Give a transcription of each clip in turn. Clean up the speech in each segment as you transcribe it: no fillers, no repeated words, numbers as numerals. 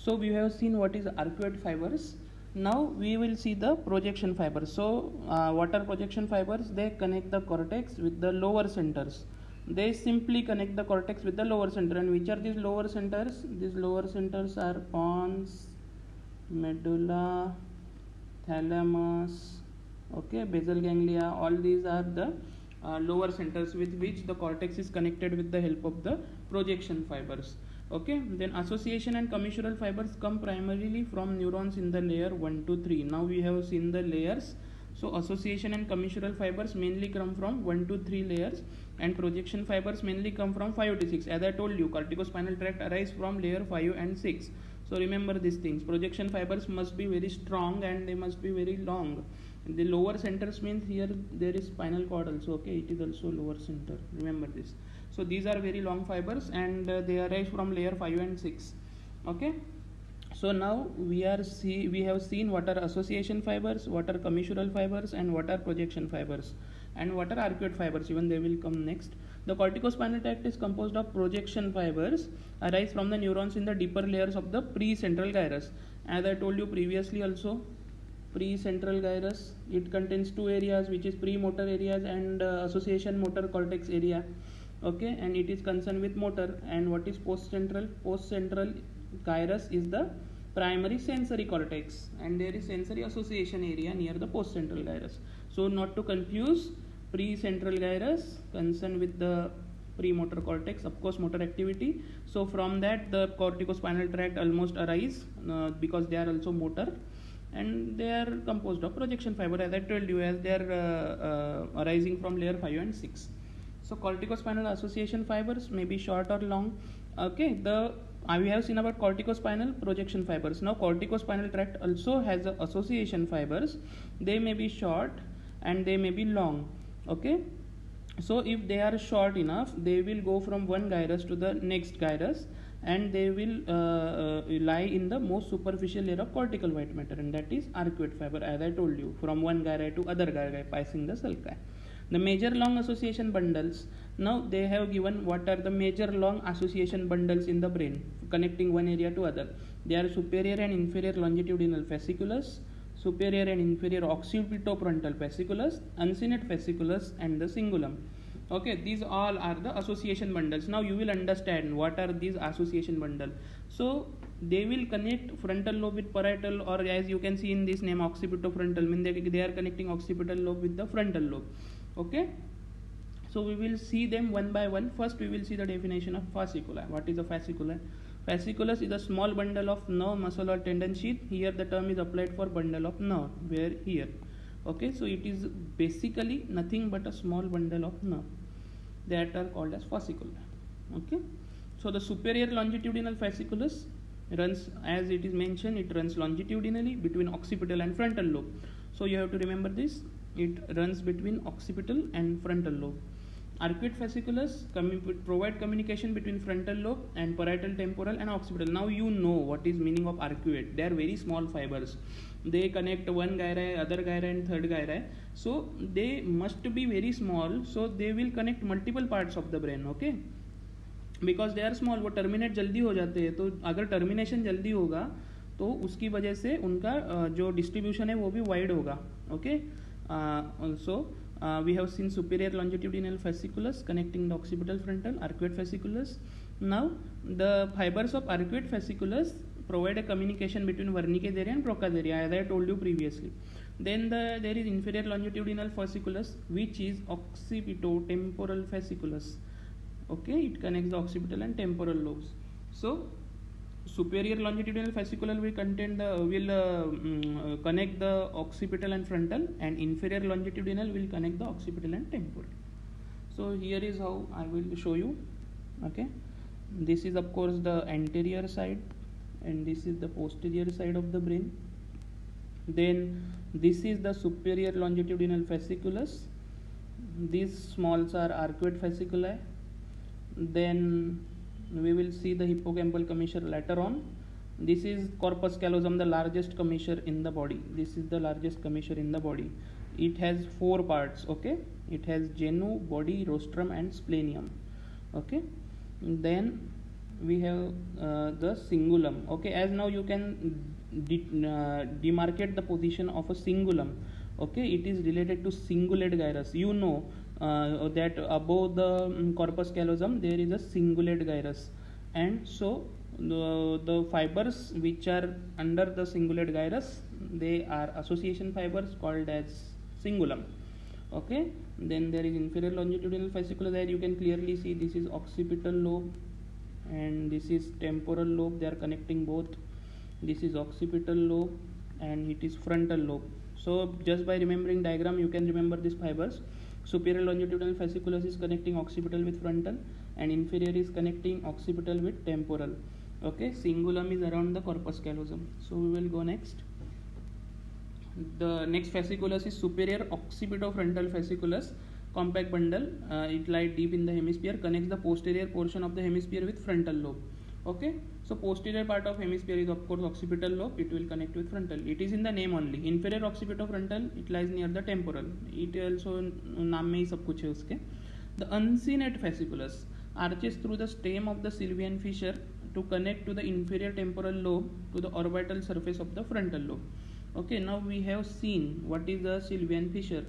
So we have seen what is arcuate fibers. Now we will see the projection fibers. So what are projection fibers? They connect the cortex with the lower centers. They simply connect the cortex with the lower center. And which are these lower centers? These lower centers are pons, medulla, thalamus, okay, basal ganglia. All these are the lower centers with which the cortex is connected with the help of the projection fibers. Okay, then association and commissural fibers come primarily from neurons in the layer 1 to 3. Now we have seen the layers. So association and commissural fibers mainly come from 1 to 3 layers, and projection fibers mainly come from 5 to 6. As I told you, corticospinal tract arise from layer 5 and 6. So remember these things. Projection fibers must be very strong and they must be very long. The lower centers means here there is spinal cord also. Okay, it is also lower center. Remember this. So these are very long fibers, and they arise from layer 5 and 6. Okay. So now we have seen what are association fibers, what are commissural fibers, and what are projection fibers, and what are arcuate fibers. Even they will come next. The corticospinal tract is composed of projection fibers arise from the neurons in the deeper layers of the precentral gyrus. As I told you previously also, precentral gyrus, it contains two areas, which is premotor areas and association motor cortex area. Okay, and it is concerned with motor. And what is postcentral? Postcentral gyrus is the primary sensory cortex, and there is sensory association area near the postcentral gyrus. So not to confuse, precentral gyrus concerned with the premotor cortex, of course motor activity. So from that the corticospinal tract almost arise because they are also motor, and they are composed of projection fiber, as I told you, as they are arising from layer 5 and 6. So corticospinal association fibers may be short or long. Okay, we have seen about corticospinal projection fibers. Now corticospinal tract also has association fibers. They may be short and they may be long. Okay, so if they are short enough, they will go from one gyrus to the next gyrus, and they will lie in the most superficial layer of cortical white matter, and that is arcuate fiber, as I told you, from one gyri to other gyri passing the sulci. The major long association bundles. Now they have given what are the major long association bundles in the brain connecting one area to other. They are superior and inferior longitudinal fasciculus, superior and inferior occipitofrontal fasciculus, uncinate fasciculus, and the cingulum. Okay, these all are the association bundles. Now you will understand what are these association bundles. So they will connect frontal lobe with parietal, or as you can see in this name, occipitofrontal, mean they are connecting occipital lobe with the frontal lobe. Okay, so we will see them one by one. First we will see the definition of fascicula. What is a fascicula? Fasciculus is a small bundle of nerve, muscle, or tendon sheath. Here the term is applied for bundle of nerve, where here. Okay, so it is basically nothing but a small bundle of nerve that are called as fascicula. Okay, so the superior longitudinal fasciculus runs, as it is mentioned, it runs longitudinally between occipital and frontal lobe. So you have to remember this. It runs between occipital and frontal lobe. Arcuate fasciculus provide communication between frontal lobe and parietal, temporal, and occipital. Now you know what is meaning of arcuate. They are very small fibers. They connect one gyri, other gyri, and third gyri. So they must be very small. So they will connect multiple parts of the brain. Okay, because they are small. वो terminate जल्दी हो जाते हैं. तो अगर termination जल्दी होगा तो उसकी वजह से उनका जो distribution है वो भी wide होगा. Okay. Also we have seen superior longitudinal fasciculus connecting the occipital frontal, arcuate fasciculus. Now the fibers of arcuate fasciculus provide a communication between Wernicke's area and Broca's area, as I told you previously. Then there is inferior longitudinal fasciculus, which is occipitotemporal fasciculus. Okay, it connects the occipital and temporal lobes. So superior longitudinal fasciculus will connect the occipital and frontal, and inferior longitudinal will connect the occipital and temporal. So here is how I will show you. Okay, this is of course the anterior side, and this is the posterior side of the brain. Then this is the superior longitudinal fasciculus. These smalls are arcuate fasciculi. Then we will see the hippocampal commissure later on. This is corpus callosum, the largest commissure in the body. This is the largest commissure in the body. It has 4 parts. Okay, it has genu, body, rostrum, and splenium. Okay, then we have the cingulum. Okay, as now you can demarcate the position of a cingulum. Okay, it is related to cingulate gyrus. You know that above the corpus callosum there is a cingulate gyrus, and so the fibers which are under the cingulate gyrus, they are association fibers called as cingulum. Okay, then there is inferior longitudinal fasciculus. There you can clearly see this is occipital lobe and this is temporal lobe. They are connecting both. This is occipital lobe and it is frontal lobe. So just by remembering diagram you can remember these fibers. Superior longitudinal fasciculus is connecting occipital with frontal and inferior is connecting occipital with temporal. Okay, cingulum is around the corpus callosum. So we will go next. The next fasciculus is superior occipitofrontal fasciculus, compact bundle. It lies deep in the hemisphere, connects the posterior portion of the hemisphere with frontal lobe. Okay, so posterior part of hemisphere is of course occipital lobe. It will connect with frontal. It is in the name only. Inferior occipitofrontal, it lies near the temporal. It also नाम में ही सब कुछ है उसके. The uncinate fasciculus arches through the stem of the sylvian fissure to connect to the inferior temporal lobe to the orbital surface of the frontal lobe. Okay, now we have seen what is the sylvian fissure.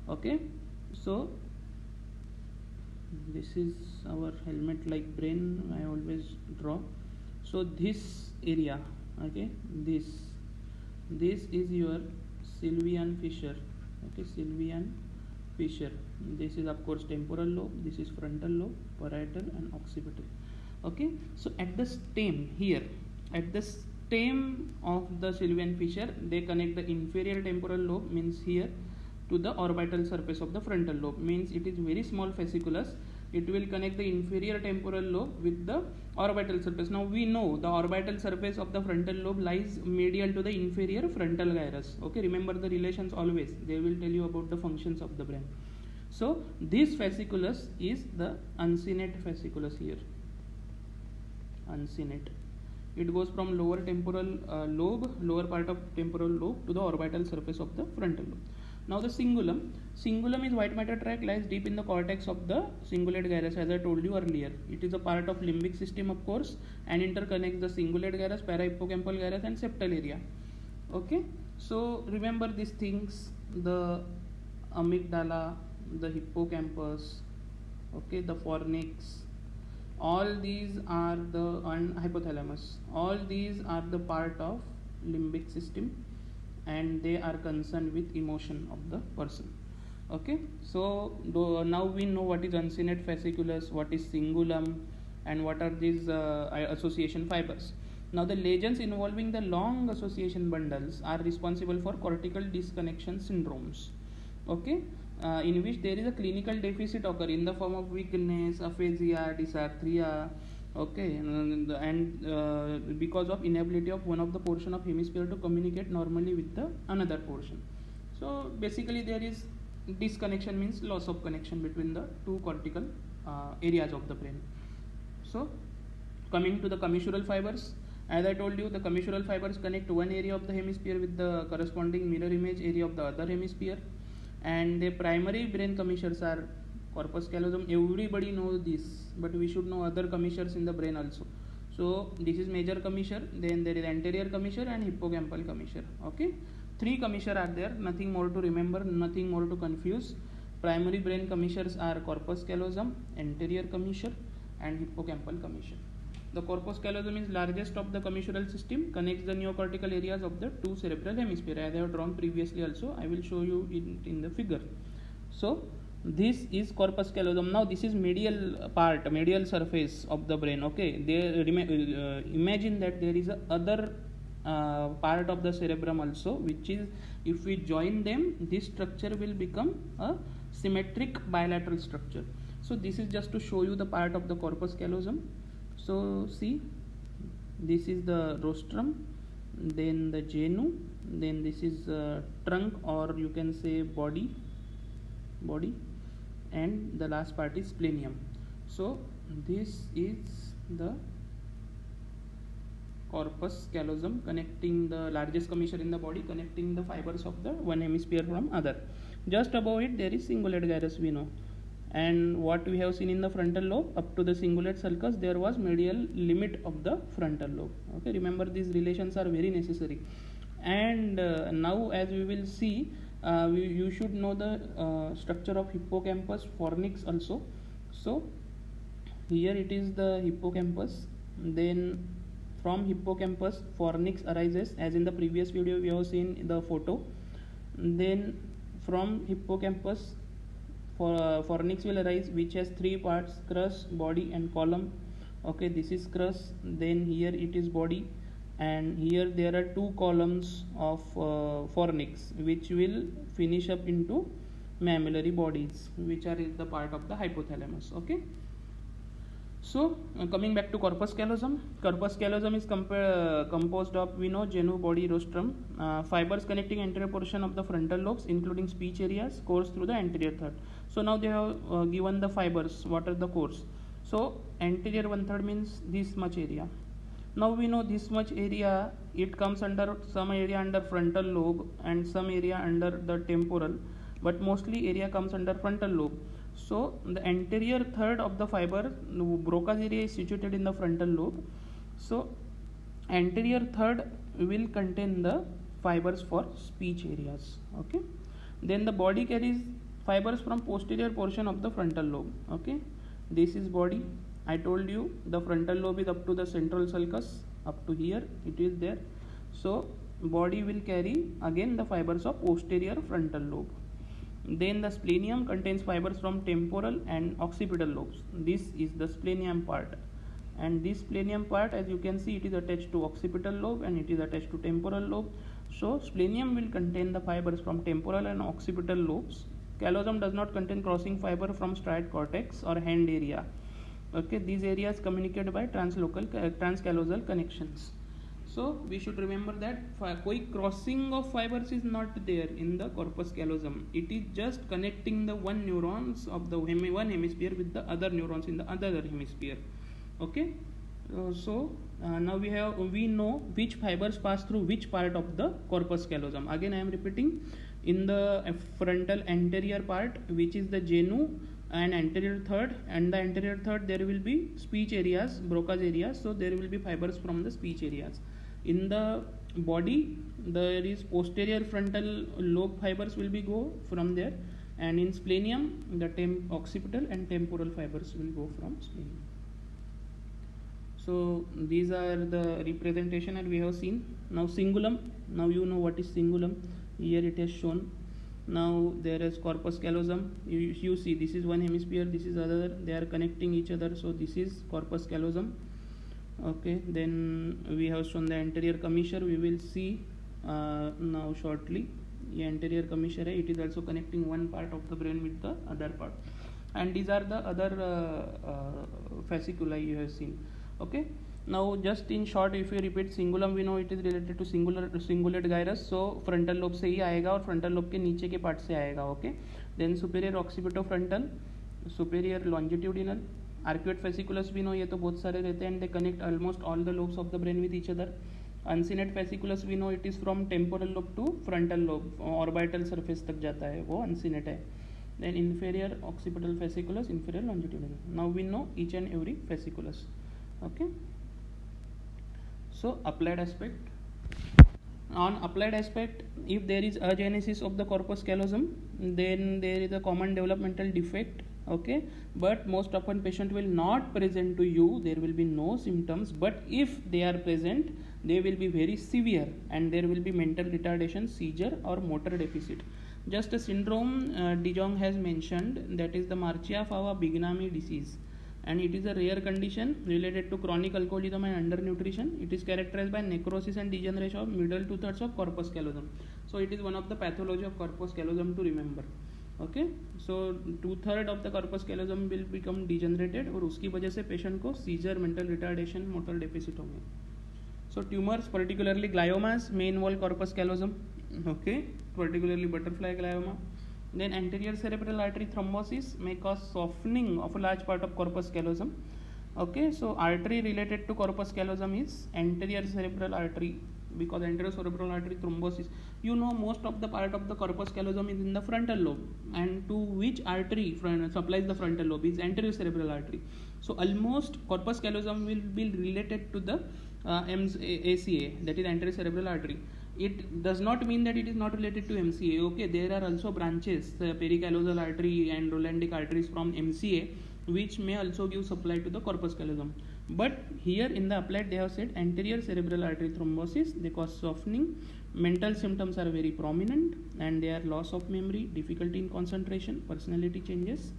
Okay, so this is our helmet like brain I always draw. So this area, okay, this is your sylvian fissure. Okay, sylvian fissure. This is of course temporal lobe, this is frontal lobe, parietal and occipital. Okay, so at the stem here, at the stem of the sylvian fissure, they connect the inferior temporal lobe, means here, to the orbital surface of the frontal lobe, means it is very small fasciculus. It will connect the inferior temporal lobe with the orbital surface. Now we know the orbital surface of the frontal lobe lies medial to the inferior frontal gyrus. Okay, remember the relations always. They will tell you about the functions of the brain. So this fasciculus is the uncinate fasciculus here. Uncinate. It goes from lower temporal lobe, lower part of temporal lobe to the orbital surface of the frontal lobe. Now the cingulum. Cingulum is white matter tract, lies deep in the cortex of the cingulate gyrus, as I told you earlier. It is a part of limbic system of course and interconnects the cingulate gyrus, parahippocampal gyrus and septal area. Okay, so remember these things: the amygdala, the hippocampus, okay, the fornix, all these are the hypothalamus. All these are the part of limbic system and they are concerned with emotion of the person. Okay, so now we know what is uncinate fasciculus, what is cingulum, and what are these association fibers. Now the lesions involving the long association bundles are responsible for cortical disconnection syndromes. Okay, in which there is a clinical deficit occur in the form of weakness, aphasia, dysarthria. Okay, and because of inability of one of the portion of hemisphere to communicate normally with the another portion. So basically there is disconnection, means loss of connection between the two cortical areas of the brain. So coming to the commissural fibers, as I told you, the commissural fibers connect one area of the hemisphere with the corresponding mirror image area of the other hemisphere, and the primary brain commissures are corpus callosum. Everybody knows this, but we should know other commissures in the brain also. So this is major commissure, then there is anterior commissure and hippocampal commissure. Okay, three commissure are there, nothing more to remember, nothing more to confuse. Primary brain commissures are corpus callosum, anterior commissure and hippocampal commissure. The corpus callosum is largest of the commissural system, connects the neocortical areas of the two cerebral hemisphere, as I have drawn previously also. I will show you in the figure. So this is corpus callosum. Now this is medial part, medial surface of the brain. Okay, there imagine that there is a other part of the cerebrum also, which is, if we join them, this structure will become a symmetric bilateral structure. So this is just to show you the part of the corpus callosum. So see, this is the rostrum, then the genu, then this is trunk, or you can say body, and the last part is splenium. So this is the corpus callosum, connecting the largest commissure in the body, connecting the fibers of the one hemisphere from other. Just above it there is cingulate gyrus, we know, and what we have seen in the frontal lobe, up to the cingulate sulcus there was medial limit of the frontal lobe. Okay, remember these relations are very necessary. And now as we will see, you should know the structure of hippocampus, fornix also. So here it is the hippocampus, then from hippocampus fornix arises, as in the previous video we have seen the photo. Then from hippocampus fornix will arise, which has three parts: crus, body and column. Okay, this is crus, then here it is body, and here there are two columns of fornix which will finish up into mammillary bodies, which are the part of the hypothalamus. Okay, so coming back to corpus callosum. Corpus callosum is composed of, we know, genu, body, rostrum. Fibers connecting anterior portion of the frontal lobes including speech areas course through the anterior third. So now they have given the fibers, what are the cores. So anterior 1/3 means this much area. Now we know this much area, it comes under some area under frontal lobe and some area under the temporal, but mostly area comes under frontal lobe. So the anterior third of the fiber, Broca's area, is situated in the frontal lobe. So anterior third will contain the fibers for speech areas. Okay, then the body carries fibers from posterior portion of the frontal lobe. Okay, this is body. I told you the frontal lobe is up to the central sulcus, up to here it is there. So body will carry again the fibers of posterior frontal lobe. Then the splenium contains fibers from temporal and occipital lobes. This is the splenium part, and this splenium part, as you can see, it is attached to occipital lobe and it is attached to temporal lobe. So splenium will contain the fibers from temporal and occipital lobes. Callosum does not contain crossing fiber from striate cortex or hand area. Okay, these areas communicate by transcallosal connections. So we should remember that कोई crossing of fibers is not there in the corpus callosum. It is just connecting the one neurons of the one hemisphere with the other neurons in the other hemisphere. Okay, now we know which fibers pass through which part of the corpus callosum. Again I am repeating, in the frontal anterior part, which is the genu and anterior third, and the anterior third there will be speech areas, Broca's areas, so there will be fibers from the speech areas. In the body there is posterior frontal lobe fibers will be go from there, and in splenium the occipital and temporal fibers will go from splenium. So these are the representation that we have seen. Now cingulum, now you know what is cingulum, here it is shown. Now there is corpus callosum. You see this is one hemisphere, this is other, they are connecting each other, so this is corpus callosum. Okay, then we have shown the anterior commissure. We will see now shortly. The anterior commissure, it is also connecting one part of the brain with the other part, and these are the other fasciculi you have seen. Okay, now just in short, if you repeat, cingulum we know it is related to cingulate gyrus, so frontal lobe से ही आएगा और frontal lobe के नीचे के part से आएगा. Okay, then superior occipitofrontal, superior longitudinal, arcuate fasciculus we know, ये तो बहुत सारे रहते हैं, and they connect almost all the lobes of the brain with each other. Uncinate fasciculus we know it is from temporal lobe to frontal lobe, orbital surface तक जाता है, वो uncinate है. Then inferior occipital fasciculus, inferior longitudinal. Now we know each and every fasciculus. Okay, so applied aspect. On applied aspect, if there is agenesis of the corpus callosum, then there is a common developmental defect. Okay, but most often patient will not present to you, there will be no symptoms, but if they are present, they will be very severe and there will be mental retardation, seizure or motor deficit. Just a syndrome De Jong has mentioned, that is the Marchia-Fava-Bignami disease, and it is a rare condition related to chronic alcoholism and undernutrition. It is characterized by necrosis and degeneration of middle 2/3 of corpus callosum. So it is one of the pathology of corpus callosum to remember. Okay, so 2/3 of the corpus callosum will become degenerated और उसकी वजह से patient को seizure, mental retardation, motor deficit होंगे. So tumors, particularly gliomas, may involve corpus callosum. Okay, particularly butterfly glioma. Then anterior cerebral artery thrombosis may cause softening of a large part of corpus callosum. Okay, so artery related to corpus callosum is anterior cerebral artery. because anterocerebral artery thrombosis, you know, most of the part of the corpus callosum is in the frontal lobe, and to which artery supplies the frontal lobe is anterocerebral artery. So almost corpus callosum will be related to the ACA, that is anterocerebral artery. It does not mean that it is not related to MCA. Okay, there are also branches, pericallosal artery and Rolandic arteries from MCA, which may also give supply to the corpus callosum. But here in the applied they have said anterior cerebral artery thrombosis, they cause softening, mental symptoms are very prominent, and they are loss of memory, difficulty in concentration, personality changes.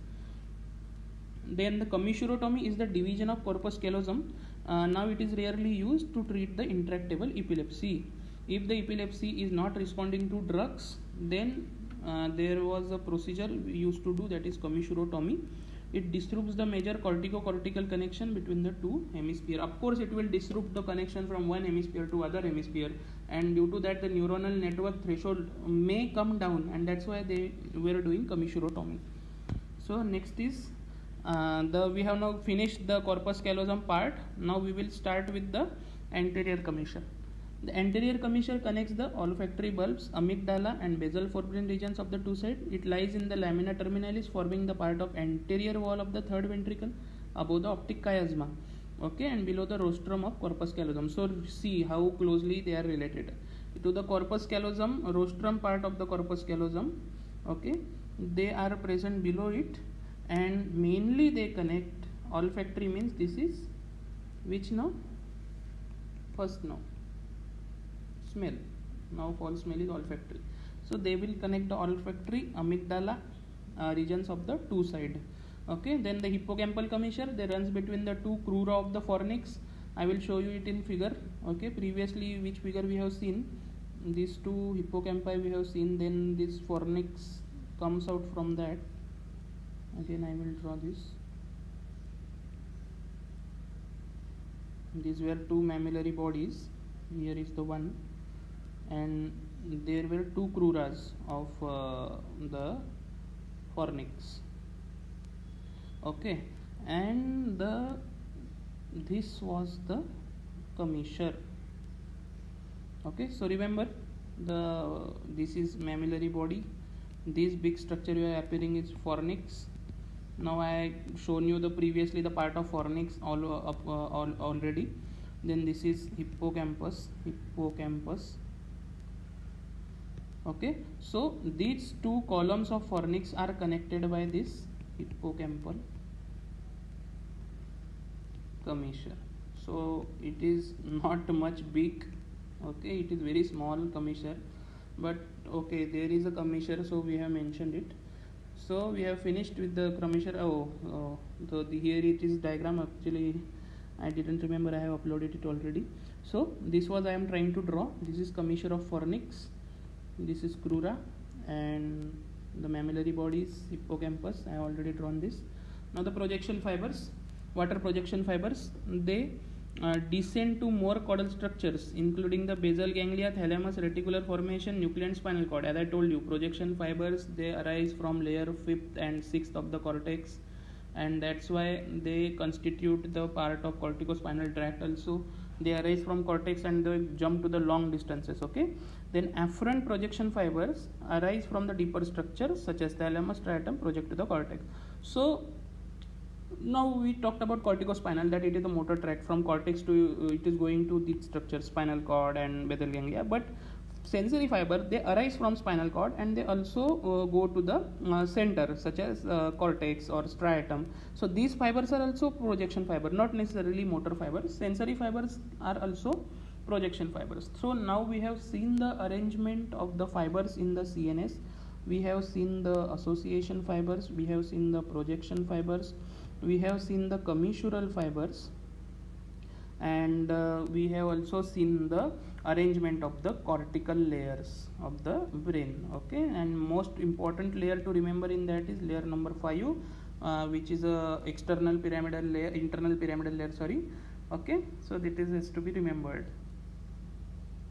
Then the commissurotomy is the division of corpus callosum. Now it is rarely used to treat the intractable epilepsy. If the epilepsy is not responding to drugs, then there was a procedure we used to do, that is commissurotomy. It disrupts the major cortico-cortical connection between the two hemispheres. Of course, it will disrupt the connection from one hemisphere to other hemisphere, and due to that the neuronal network threshold may come down, and that's why they were doing commissurotomy. So next is we have now finished the corpus callosum part. Now we will start with the anterior commissure. The anterior commissure connects the olfactory bulbs, amygdala and basal forebrain regions of the two sides. It lies in the lamina terminalis, forming the part of anterior wall of the third ventricle above the optic chiasma, okay, and below the rostrum of corpus callosum. So see how closely they are related. To the corpus callosum, rostrum part of the corpus callosum, okay, they are present below it, and mainly they connect olfactory, means this is which now? First now. Smell. Now false smell is olfactory. So they will connect the olfactory, amygdala regions of the two side. Okay, then the hippocampal commissure, they runs between the two crura of the fornix. I will show you it in figure. Okay, previously which figure we have seen, these two hippocampi we have seen, then this fornix comes out from that. Again I will draw this. These were two mammillary bodies. Here is the one, and there were two cruras of the fornix. Okay, and this was the commissure. Okay, so remember this is mammillary body. This big structure you are appearing is fornix. Now I shown you the previously the part of fornix already. Then this is hippocampus. Okay, so these two columns of fornix are connected by this hippocampal commissure. So it is not much big. Okay, it is very small commissure, but okay, there is a commissure, so we have mentioned it. So we have finished with the commissure. Here it is diagram. Actually I didn't remember, I have uploaded it already. So this was I am trying to draw. This is commissure of fornix, this is crura, and the mammillary body is hippocampus. I have already drawn this. Now the projection fibers, water projection fibers, they descend to more caudal structures including the basal ganglia, thalamus, reticular formation, nucleus and spinal cord. As I told you, projection fibers, they arise from layer 5th and 6th of the cortex, and that's why they constitute the part of corticospinal tract also. They arise from cortex and they jump to the long distances. Okay, then afferent projection fibers arise from the deeper structures such as thalamus, striatum, project to the cortex. So now we talked about corticospinal, that it is the motor tract from cortex to it is going to the structure spinal cord and basal ganglia. But sensory fiber, they arise from spinal cord and they also go to the center such as cortex or striatum. So these fibers are also projection fiber, not necessarily motor fibers. Sensory fibers are also projection fibers. So now we have seen the arrangement of the fibers in the CNS. We have seen the association fibers, we have seen the projection fibers, we have seen the commissural fibers, and we have also seen the arrangement of the cortical layers of the brain. Okay, and most important layer to remember in that is layer number 5, which is a external pyramidal layer, internal pyramidal layer, sorry. Okay, so that is to be remembered.